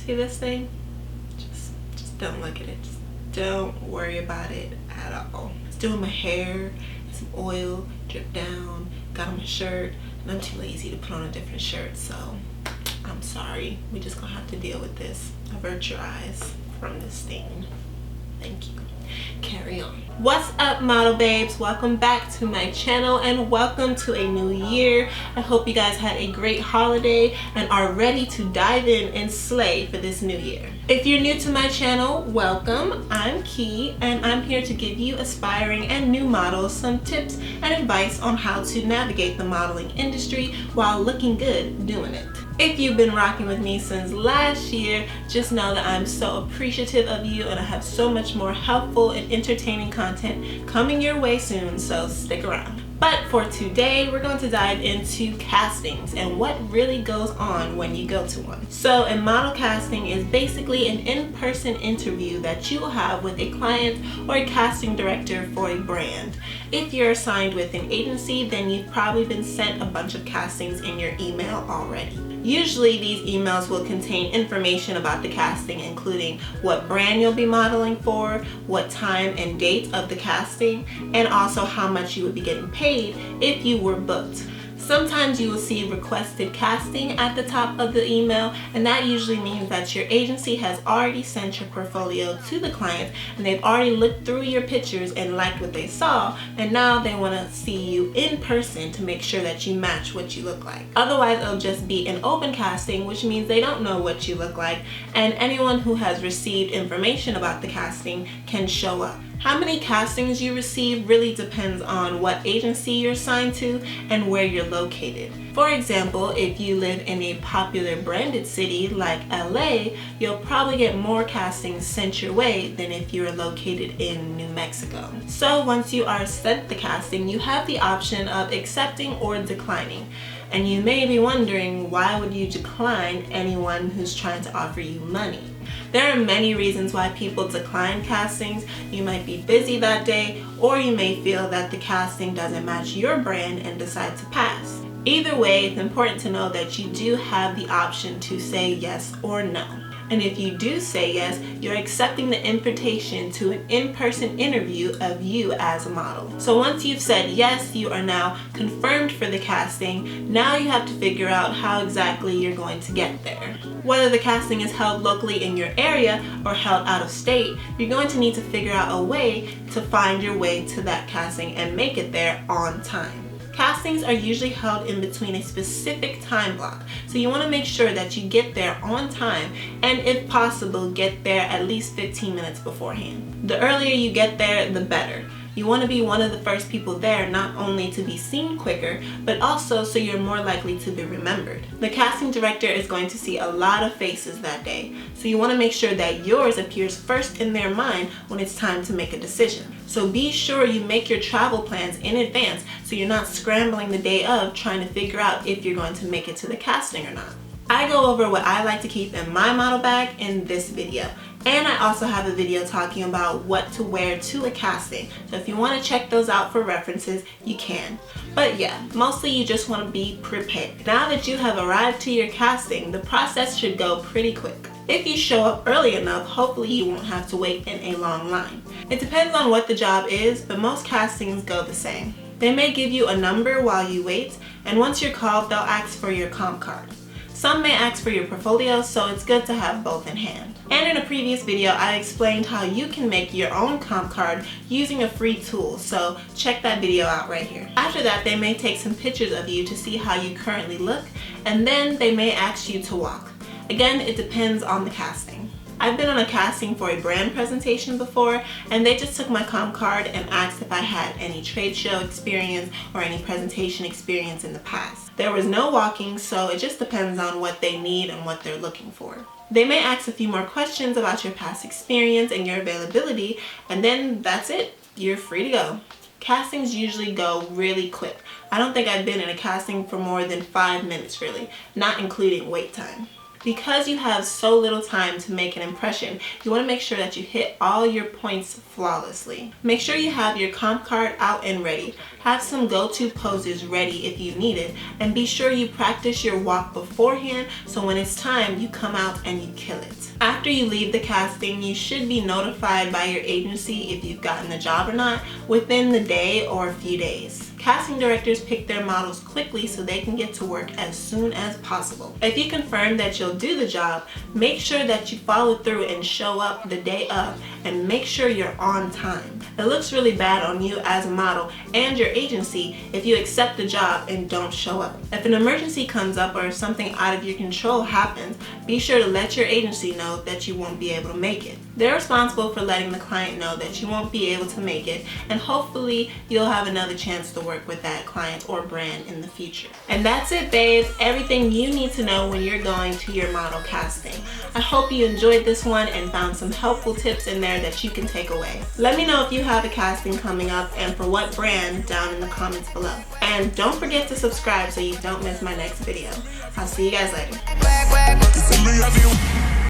See this thing? Just don't look at it. Just don't worry about it at all. It's doing my hair, some oil drip down, got on my shirt, and I'm too lazy to put on a different shirt, so I'm sorry. We just gonna have to deal with this. Avert your eyes from this thing. Thank you. Carry on. What's up, model babes? Welcome back to my channel and welcome to a new year. I hope you guys had a great holiday and are ready to dive in and slay for this new year. If you're new to my channel, welcome. I'm Key and I'm here to give you aspiring and new models some tips and advice on how to navigate the modeling industry while looking good doing it. If you've been rocking with me since last year, just know that I'm so appreciative of you and I have so much more helpful and entertaining content coming your way soon, so stick around. But for today, we're going to dive into castings and what really goes on when you go to one. So a model casting is basically an in-person interview that you will have with a client or a casting director for a brand. If you're assigned with an agency, then you've probably been sent a bunch of castings in your email already. Usually these emails will contain information about the casting, including what brand you'll be modeling for, what time and date of the casting, and also how much you would be getting paid if you were booked. Sometimes you will see requested casting at the top of the email, and that usually means that your agency has already sent your portfolio to the client and they've already looked through your pictures and liked what they saw, and now they want to see you in person to make sure that you match what you look like. Otherwise, it'll just be an open casting, which means they don't know what you look like, and anyone who has received information about the casting can show up. How many castings you receive really depends on what agency you're assigned to and where you're located. For example, if you live in a popular branded city like LA, you'll probably get more castings sent your way than if you're located in New Mexico. So once you are sent the casting, you have the option of accepting or declining. And you may be wondering, why would you decline anyone who's trying to offer you money? There are many reasons why people decline castings. You might be busy that day, or you may feel that the casting doesn't match your brand and decide to pass. Either way, it's important to know that you do have the option to say yes or no. And if you do say yes, you're accepting the invitation to an in-person interview of you as a model. So once you've said yes, you are now confirmed for the casting. Now you have to figure out how exactly you're going to get there. Whether the casting is held locally in your area or held out of state, you're going to need to figure out a way to find your way to that casting and make it there on time. Castings are usually held in between a specific time block, so you want to make sure that you get there on time and, if possible, get there at least 15 minutes beforehand. The earlier you get there, the better. You want to be one of the first people there, not only to be seen quicker, but also so you're more likely to be remembered. The casting director is going to see a lot of faces that day, so you want to make sure that yours appears first in their mind when it's time to make a decision. So be sure you make your travel plans in advance so you're not scrambling the day of trying to figure out if you're going to make it to the casting or not. I go over what I like to keep in my model bag in this video. And I also have a video talking about what to wear to a casting. So if you want to check those out for references, you can. But yeah, mostly you just want to be prepared. Now that you have arrived to your casting, the process should go pretty quick. If you show up early enough, hopefully you won't have to wait in a long line. It depends on what the job is, but most castings go the same. They may give you a number while you wait, and once you're called, they'll ask for your comp card. Some may ask for your portfolio, so it's good to have both in hand. And in a previous video, I explained how you can make your own comp card using a free tool, so check that video out right here. After that, they may take some pictures of you to see how you currently look, and then they may ask you to walk. Again, it depends on the casting. I've been on a casting for a brand presentation before, and they just took my comp card and asked if I had any trade show experience or any presentation experience in the past. There was no walking, so it just depends on what they need and what they're looking for. They may ask a few more questions about your past experience and your availability, and then that's it. You're free to go. Castings usually go really quick. I don't think I've been in a casting for more than 5 minutes really, not including wait time. Because you have so little time to make an impression, you want to make sure that you hit all your points flawlessly. Make sure you have your comp card out and ready. Have some go-to poses ready if you need it, and be sure you practice your walk beforehand so when it's time, you come out and you kill it. After you leave the casting, you should be notified by your agency if you've gotten the job or not within the day or a few days. Casting directors pick their models quickly so they can get to work as soon as possible. If you confirm that you'll do the job, make sure that you follow through and show up the day of, and make sure you're on time. It looks really bad on you as a model and your agency if you accept the job and don't show up. If an emergency comes up or if something out of your control happens, be sure to let your agency know that you won't be able to make it. They're responsible for letting the client know that you won't be able to make it, and hopefully you'll have another chance to work with that client or brand in the future. And that's it, babes. Everything you need to know when you're going to your model casting. I hope you enjoyed this one and found some helpful tips in there that you can take away. Let me know if you have a casting coming up and for what brand down in the comments below. And don't forget to subscribe so you don't miss my next video. I'll see you guys later.